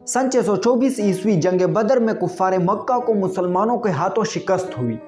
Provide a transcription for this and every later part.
सन 624 ईस्वी जंग बदर में कुफ्फार मक्का को मुसलमानों के हाथों शिकस्त हुई।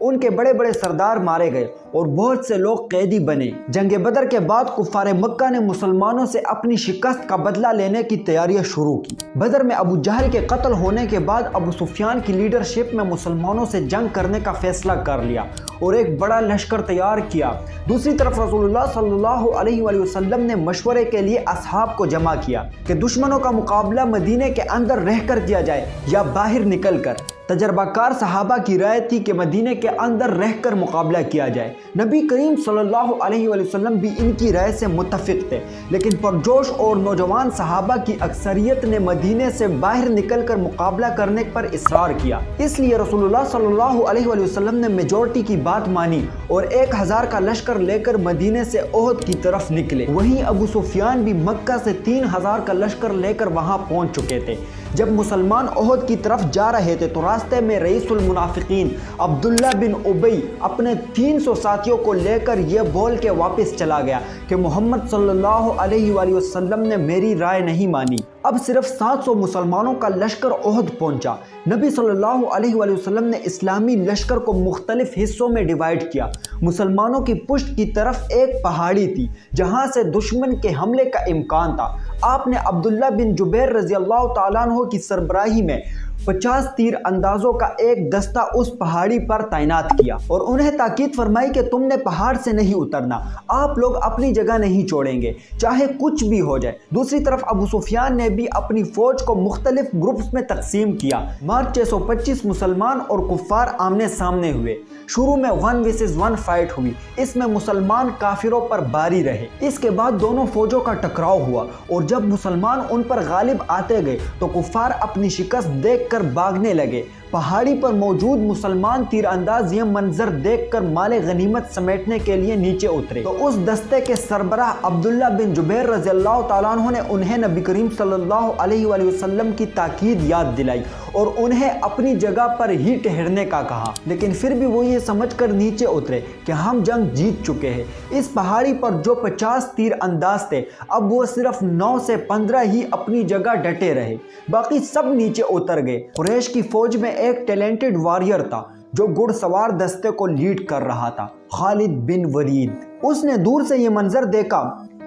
उनके बड़े बड़े सरदार मारे गए और बहुत से लोग कैदी बने। जंग बदर के बाद कुफ्फार मक्का ने मुसलमानों से अपनी शिकस्त का बदला लेने की तैयारियां शुरू की। बदर में अबू जहल के कत्ल होने के बाद अबू सुफियान की लीडरशिप में मुसलमानों से जंग करने का फैसला कर लिया और एक बड़ा लश्कर तैयार किया। दूसरी तरफ रसूलुल्लाह सल्लल्लाहु अलैहि वसल्लम ने मशवरे के लिए असहाब को जमा किया कि दुश्मनों का मुकाबला मदीने के अंदर रहकर किया जाए या बाहर निकल कर। तजर्बाकार सहाबा की राय थी कि मदीने के अंदर रहकर मुकाबला किया जाए। नबी करीम सल्लल्लाहु अलैहि वसल्लम भी इनकी राय से मुत्तफिक थे, लेकिन पुरजोश और नौजवान सहाबा की अक्सरियत ने मदीने से बाहर निकलकर मुकाबला करने पर इसरार किया। इसलिए रसूलुल्लाह सल्लल्लाहु अलैहि वसल्लम ने मेजॉरिटी की बात मानी और 1000 का लश्कर लेकर मदीने से ओहद की तरफ निकले। वहीं अबू सुफियान भी मक्का से 3000 का लश्कर लेकर वहां पहुंच चुके थे। जब मुसलमान ओहद की तरफ जा रहे थे तो रास्ते में रईसुल मुनाफिकीन अब्दुल्ला बिन उबई अपने 300 साथियों को लेकर यह बोल के वापस चला गया कि मोहम्मद सल्लल्लाहु अलैहि वसल्लम ने मेरी राय नहीं मानी। अब सिर्फ 700 मुसलमानों का लश्कर ओहद पहुंचा। नबी सल्लल्लाहु अलैहि वसल्लम ने इस्लामी लश्कर को मुख्तलिफ हिस्सों में डिवाइड किया। मुसलमानों की पुष्ट की तरफ एक पहाड़ी थी जहां से दुश्मन के हमले का इम्कान था। आपने अब्दुल्ला बिन जुबैर रज़ी अल्लाह तआला अन्हु की सरबराही में 50 तीर अंदाजों का एक दस्ता उस पहाड़ी पर तैनात किया और उन्हें ताकीद फरमाई कि तुमने पहाड़ से नहीं उतरना, आप लोग अपनी जगह नहीं छोड़ेंगे चाहे कुछ भी हो जाए। दूसरी तरफ अबू सुफियान ने भी अपनी फौज को मुख्तलिफ ग्रुप्स में तकसीम किया। मार्च 625 मुसलमान और कुफ्फार आमने सामने हुए। शुरू में 1 वर्सेस 1 फाइट हुई। इसमें मुसलमान काफिरों पर बारी रहे। इसके बाद दोनों फौजों का टकराव हुआ और जब मुसलमान उन पर गालिब आते गए तो कुफ्फार अपनी शिकस्त देखकर भागने लगे। पहाड़ी पर मौजूद मुसलमान तीरंदाज यह मंजर देखकर माले गनीमत समेटने के लिए नीचे उतरे तो उस दस्ते के सरबराह अब्दुल्ला बिन जुबैर रज़ी अल्लाह तआला अन्हु ने उन्हें नबी करीम सल्लल्लाहु अलैहि वसल्लम की ताकीद याद दिलाई और उन्हें अपनी जगह पर ही ठहरने का कहा। लेकिन फिर भी वो ये समझकर नीचे उतरे कि हम जंग जीत चुके हैं। इस पहाड़ी पर जो 50 तीर अंदाज थे अब वो सिर्फ 9 से 15 ही अपनी जगह डटे रहे, बाकी सब नीचे उतर गए। कुरैश की फौज में एक टैलेंटेड वॉरियर था जो घुड़सवार दस्ते को लीड कर रहा था, खालिद बिन वलीद। उसने दूर से ये मंजर देखा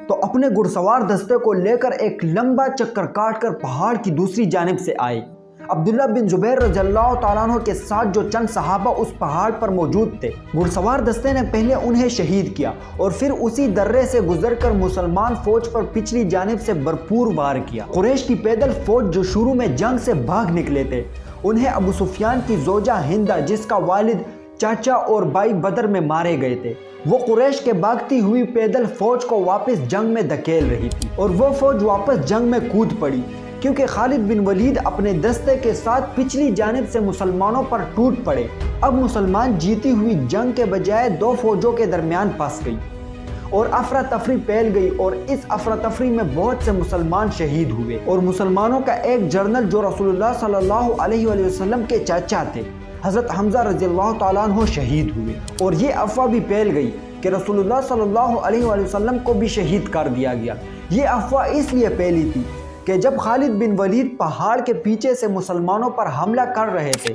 तो अपने घुड़सवार दस्ते को लेकर एक लंबा चक्कर काटकर पहाड़ की दूसरी जानिब से आए। अब्दुल्ला बिन जुबैर रज़ियल्लाहु तआला अन्हु के साथ जो चंद सहाबा उस पहाड़ पर मौजूद थे, घुड़सवार दस्ते ने पहले उन्हें शहीद किया और फिर उसी दर्रे से गुजरकर मुसलमान फौज पर पिछली जानिब से भरपूर वार किया। कुरैश की पैदल फौज जो शुरू में जंग से भाग निकले थे, उन्हें अबू सुफियान की जोजा हिंदा, जिसका वालिद, चाचा और भाई बदर में मारे गए थे, वो कुरैश के भागती हुई पैदल फौज को वापस जंग में धकेल रही थी और वो फौज वापस जंग में कूद पड़ी क्योंकि खालिद बिन वलीद अपने दस्ते के साथ पिछली जानिब से मुसलमानों पर टूट पड़े। अब मुसलमान जीती हुई जंग के बजाय दो फौजों के दरमियान फंस गई और अफरा तफरी फैल गई और इस अफरा तफरी में बहुत से मुसलमान शहीद हुए और मुसलमानों का एक जनरल जो रसूलुल्लाह सल्लल्लाहु अलैहि वसल्लम के चाचा थे, हज़रत हमज़ा रज़ियल्लाहु तआला अन्हु शहीद हुए और ये अफवाह भी फैल गई कि रसूलुल्लाह सल्लल्लाहु अलैहि वसल्लम को भी शहीद कर दिया गया। ये अफवाह इसलिए फैली थी कि जब खालिद बिन वलीद पहाड़ के पीछे से मुसलमानों पर हमला कर रहे थे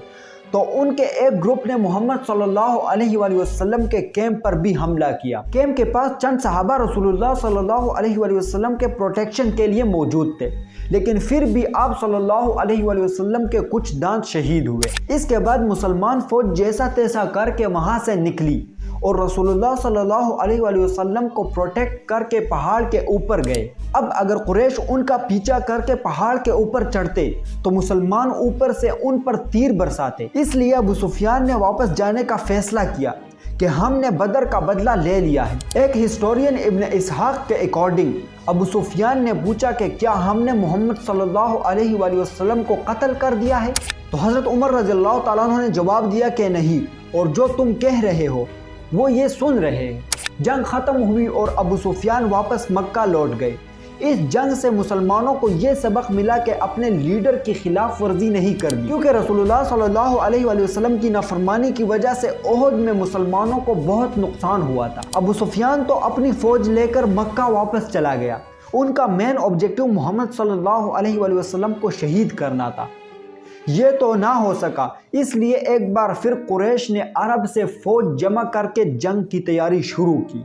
तो उनके एक ग्रुप ने मोहम्मद सल्लल्लाहु अलैहि वसल्लम के कैंप पर भी हमला किया। कैंप के पास चंद सहाबा रसूलुल्लाह सल्लल्लाहु अलैहि वसल्लम के प्रोटेक्शन के लिए मौजूद थे, लेकिन फिर भी आप सल्लल्लाहु अलैहि वसल्लम के कुछ दांत शहीद हुए। इसके बाद मुसलमान फौज जैसा तैसा करके वहां से निकली और रसूलुल्लाह सल्लल्लाहु अलैहि वसल्लम को प्रोटेक्ट करके पहाड़ के ऊपर गए। अब अगर कुरैश उनका पीछा करके पहाड़ के ऊपर चढ़ते तो मुसलमान ऊपर से उन पर तीर बरसाते। इसलिए अबू सुफियान ने वापस जाने का फैसला किया कि हमने बदर का बदला ले लिया है। एक हिस्टोरियन इब्न इसहाक के अकॉर्डिंग अबू सुफियान ने पूछा कि क्या हमने मोहम्मद सल्लल्लाहु अलैहि वसल्लम को कत्ल कर दिया है? तो हज़रत उमर रज़ियल्लाहु तआला अन्हु ने जवाब दिया कि नहीं, और जो तुम कह रहे हो वो ये सुन रहे हैं। जंग ख़त्म हुई और अबू सुफियान वापस मक्का लौट गए। इस जंग से मुसलमानों को यह सबक मिला कि अपने लीडर की खिलाफ वर्जी नहीं करनी, क्योंकि रसूलुल्लाह सल्लल्लाहु अलैहि वसल्लम की नाफरमानी की वजह से ओहद में मुसलमानों को बहुत नुकसान हुआ था। अबू सुफियान तो अपनी फौज लेकर मक्का वापस चला गया। ان کا مین آبجیکٹو محمد صلی اللہ علیہ وآلہ وسلم کو شہید کرنا تھا۔ یہ تو نہ ہو سکا، اس لیے ایک بار پھر قریش نے عرب سے فوج جمع کر کے جنگ کی تیاری شروع کی۔